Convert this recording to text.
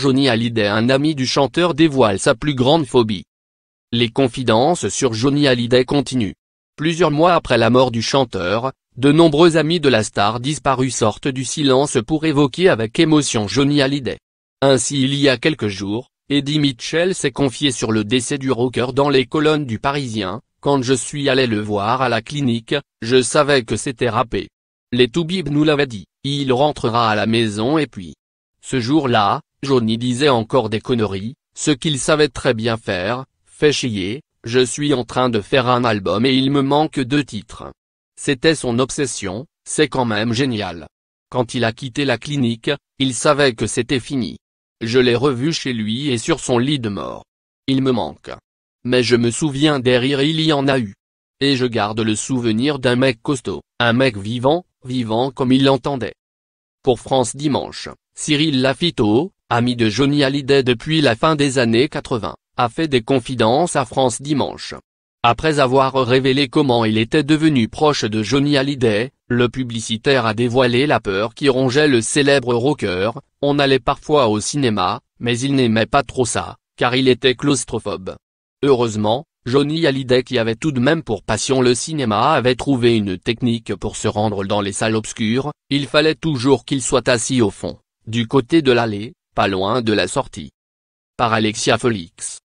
Johnny Hallyday, un ami du chanteur, dévoile sa plus grande phobie. Les confidences sur Johnny Hallyday continuent. Plusieurs mois après la mort du chanteur, de nombreux amis de la star disparue sortent du silence pour évoquer avec émotion Johnny Hallyday. Ainsi, il y a quelques jours, Eddie Mitchell s'est confié sur le décès du rocker dans les colonnes du Parisien. « Quand je suis allé le voir à la clinique, je savais que c'était râpé. Les Toubib nous l'avaient dit, il rentrera à la maison et puis. » Ce jour-là, Johnny disait encore des conneries, ce qu'il savait très bien faire: fait chier, je suis en train de faire un album et il me manque 2 titres. C'était son obsession, c'est quand même génial. Quand il a quitté la clinique, il savait que c'était fini. Je l'ai revu chez lui et sur son lit de mort. Il me manque. Mais je me souviens des rires, il y en a eu. Et je garde le souvenir d'un mec costaud, un mec vivant comme il l'entendait. Pour France Dimanche, Cyril Lafito, ami de Johnny Hallyday depuis la fin des années 80, a fait des confidences à France Dimanche. Après avoir révélé comment il était devenu proche de Johnny Hallyday, le publicitaire a dévoilé la peur qui rongeait le célèbre rocker. On allait parfois au cinéma, mais il n'aimait pas trop ça, car il était claustrophobe. Heureusement, Johnny Hallyday, qui avait tout de même pour passion le cinéma, avait trouvé une technique pour se rendre dans les salles obscures. Il fallait toujours qu'il soit assis au fond, du côté de l'allée, pas loin de la sortie. Par Alexia Felix.